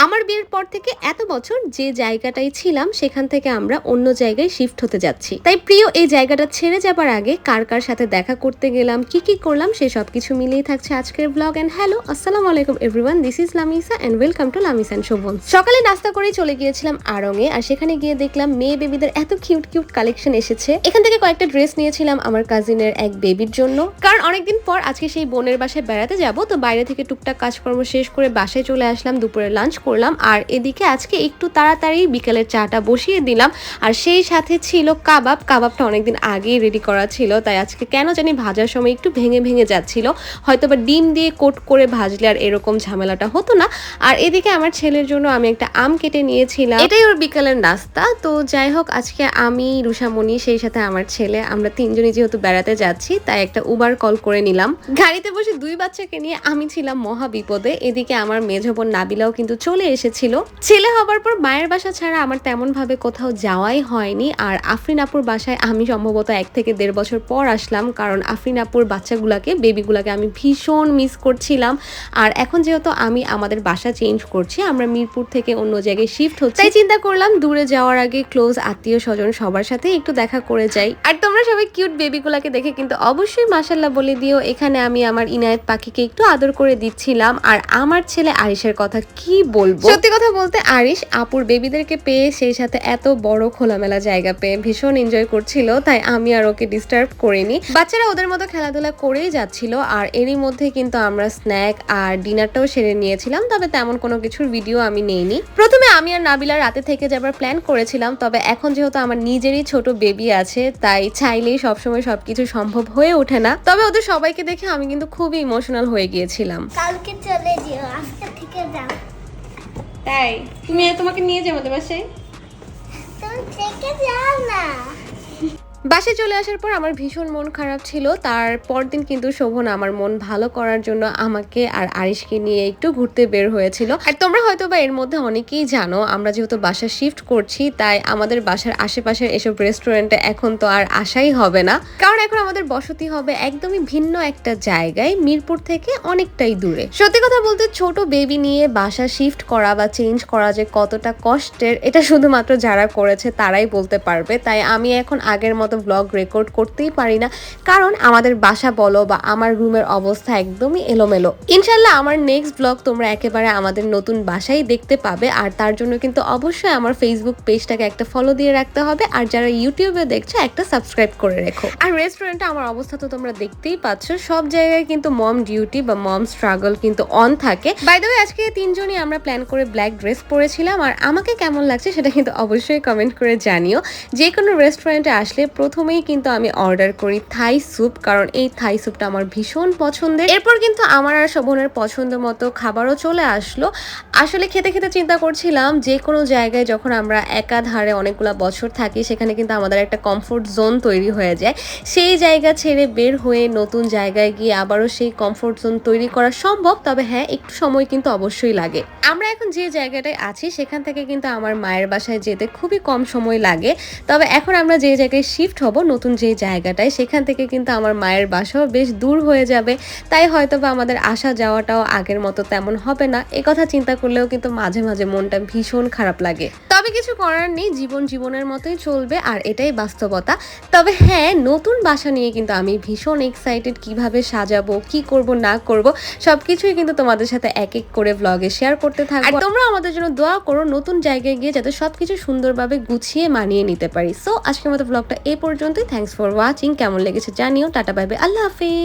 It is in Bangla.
আমার বিয়ের পর থেকে এত বছর যে জায়গাটায় ছিলাম সেখান থেকে আমরা অন্য জায়গায় শিফট হতে যাচ্ছি। তাই প্রিয় এই জায়গাটা ছেড়ে যাবার আগে কার কার সাথে দেখা করতে গেলাম, কি কি করলাম, সে সব কিছু মিলিয়ে থাকছে আজকের ব্লগ। এন্ড হ্যালো, আসসালামু আলাইকুম everyone, this is Lamisa and welcome to Lamisa and Shovon. সকালে নাস্তা করেই চলে গিয়েছিলাম আড়ং-এ, আর সেখানে গিয়ে দেখলাম মেয়ে বেবিদের এত কিউট কিউট কালেকশন এসেছে। এখান থেকে কয়েকটা ড্রেস নিয়েছিলাম আমার কাজিনের এক বেবির জন্য, কারণ অনেকদিন পর আজকে সেই বোনের বাসায় বেড়াতে যাব। তো বাইরে থেকে টুকটাক কাজকর্ম শেষ করে বাসায় চলে আসলাম, দুপুরে লাঞ্চ করলাম। আর এদিকে আজকে একটু তাড়াতাড়ি বিকেলের চাটা বসিয়ে দিলাম, আর সেই সাথে ছিল কাবাব। কাবাবটা অনেকদিন আগেই রেডি করা ছিল, তাই আজকে কেন জানি ভাজার সময় একটু ভেঙে ভেঙে যাচ্ছিল। হয়তো বা ডিম দিয়ে কোট করে ভাজলে আর এরকম ঝামেলাটা হতো না। আর এদিকে আমার ছেলের জন্য আমি একটা আম কেটে নিয়েছিলাম, এটাই ওর বিকেলের নাস্তা। তো যাই হোক, আজকে আমি, রুষামণি, সেই সাথে আমার ছেলে, আমরা তিনজনই যেহেতু বেড়াতে যাচ্ছি তাই একটা উবার কল করে নিলাম। গাড়িতে বসে দুই বাচ্চাকে নিয়ে আমি ছিলাম মহা বিপদে। এদিকে আমার মেঝো বোন নাবিলাও কিন্তু চলে এসেছিল। ছেলে হবার পর মায়ের বাসা ছাড়া আমার তেমন ভাবে কোথাও যাওয়াই হয়নি। আর আফরিন আপুর বাসায় আমি সম্ভবত 1 থেকে 1.5 বছর পর আসলাম, কারণ আফরিন আপুর বাচ্চাগুলাকে, বেবিগুলাকে আমি ভীষণ মিস করছিলাম। আর এখন যেহেতু আমি আমাদের বাসা চেঞ্জ করছি, আমরা মিরপুর থেকে অন্য জায়গায় শিফট হচ্ছি, তাই চিন্তা করলাম দূরে যাওয়ার আগে ক্লোজ আত্মীয় স্বজন সবার সাথে একটু দেখা করে যাই। আর তোমরা সবাই কিউট বেবিগুলাকে দেখে কিন্তু অবশ্যই মাশাআল্লাহ বলে দিও। এখানে আমি আমার ইনায়েত পাখিকে একটু আদর করে দিচ্ছিলাম। আর আমার ছেলে আরিশের কথা কি বলবো, সত্যি কথা বলতে আরিশ আপুর বেবিদেরকে পেয়ে, সেই সাথে এত বড় খোলামেলা জায়গা পেয়ে ভীষণ এনজয় করছিল, তাই আমি আর ওকে ডিস্টার্ব করিনি। বাচ্চারা ওদের মতো খেলাধুলা করেই যাচ্ছিল। আর এরই মধ্যে কিন্তু আমরা স্ন্যাক আর ডিনারটাও সেরে নিয়েছিলাম, তবে তেমন কোনো কিছুর ভিডিও আমি নেইনি। প্রথমে আমি আর নাবিলা রাতে থেকে যাবার প্ল্যান করেছিলাম, তবে এখন যেহেতু আমার নিজেরই ছোট বেবি আছে, তাই চাইলেই সবসময় সবকিছু সম্ভব হয়ে ওঠে না। তবে ওদের সবাইকে দেখে আমি কিন্তু খুবই ইমোশনাল হয়ে গিয়েছিলাম। কালকে চলে যেও, আজকে থেকে যাও। তাই তোমাকে নিয়ে যাবো আমাদের বাসায়। তুমি থেকে যাও না। বাসায় চলে আসার পর আমার ভীষণ মন খারাপ ছিল। তার পরদিন কিন্তু শোভন আমার মন ভালো করার জন্য আমাকে আর আরিশকে নিয়ে একটু ঘুরতে বের হয়েছিল। আর তোমরা হয়তো বা এর মধ্যে অনেকেই জানো, আমরা যেহেতু বাসা শিফট করছি, তাই আমাদের বাসার আশেপাশের এসব রেস্টুরেন্টে এখন তো আর আসাই হবে না, কারণ এখন আমাদের বসতি হবে একদমই ভিন্ন একটা জায়গায়, মিরপুর থেকে অনেকটাই দূরে। সত্যি কথা বলতে ছোট বেবি নিয়ে বাসা শিফট করা বা চেঞ্জ করা যে কতটা কষ্টের, এটা শুধুমাত্র যারা করেছে তারাই বলতে পারবে। তাই আমি এখন আগের মতো ব্লগ রেকর্ড করতেই পারি না, কারণ আমাদের বাসা বলো বা আমার রুমের অবস্থা একদমই এলোমেলো। ইনশাল্লাহ আমার নেক্সট ব্লগ তোমরা একেবারে আমাদের নতুন বাসায় দেখতে পাবে। আর তার জন্য কিন্তু অবশ্যই আমার ফেসবুক পেজটাকে একটা ফলো দিয়ে রাখতে হবে, আর যারা ইউটিউবে দেখছো একটা সাবস্ক্রাইব করে রেখো। আর রেস্টুরেন্টে আমার অবস্থা তো তোমরা দেখতেই পাচ্ছ, সব জায়গায় কিন্তু মম ডিউটি বা মম স্ট্রাগল কিন্তু অন থাকে। বাই দ্য ওয়ে, আজকে তিনজনই আমরা প্ল্যান করে ব্ল্যাক ড্রেস পরেছিলাম, আর আমাকে কেমন লাগছে সেটা কিন্তু অবশ্যই কমেন্ট করে জানিও। যে কোনো রেস্টুরেন্টে আসলে প্রথমেই কিন্তু আমি অর্ডার করি থাই স্যুপ, কারণ এই থাই স্যুপটা আমার ভীষণ পছন্দের। এরপর কিন্তু আমার আর শোভনের পছন্দ মতো খাবারও চলে আসলো। আসলে খেতে খেতে চিন্তা করছিলাম, যে কোনো জায়গায় যখন আমরা একাধারে অনেকগুলো বছর থাকি, সেখানে কিন্তু আমাদের একটা কমফোর্ট জোন তৈরি হয়ে যায়। সেই জায়গা ছেড়ে বের হয়ে নতুন জায়গায় গিয়ে আবারও সেই কমফোর্ট জোন তৈরি করা সম্ভব, তবে হ্যাঁ, একটু সময় কিন্তু অবশ্যই লাগে। আমরা এখন যে জায়গাটায় আছি সেখান থেকে কিন্তু আমার মায়ের বাসায় যেতে খুবই কম সময় লাগে। তবে এখন আমরা যে জায়গায় শিফট হব, নতুন যে জায়গাটায়, সেখান থেকে কিন্তু আমার মায়ের বাসাও বেশ দূর হয়ে যাবে। তাই হয়তো বা আমাদের আসা যাওয়াটাও আগের মতো তেমন হবে না। কথা চিন্তা করলেও কিন্তু মাঝে মাঝে মনটা ভীষণ খারাপ লাগে। তবে কিছু করার নেই, জীবন জীবনের মতোই চলবে, আর এটাই বাস্তবতা। তবে হ্যাঁ, নতুন বাসা নিয়ে কিন্তু আমি ভীষণ এক্সাইটেড। কিভাবে সাজাবো, কি করব না করব, সবকিছুই কিন্তু তোমাদের সাথে এক এক করে ব্লগে শেয়ার করতে থাকবো। আর তোমরা আমাদের জন্য দোয়া করো নতুন জায়গায় গিয়ে যাতে সবকিছু সুন্দরভাবে গুছিয়ে মানিয়ে নিতে পারি। সো আজকের মতো ব্লগটা এই পর্যন্তই। Thanks for watching. কেমন লেগেছে জানিও। টাটা, বাই বাই, আল্লাহ হাফেজ।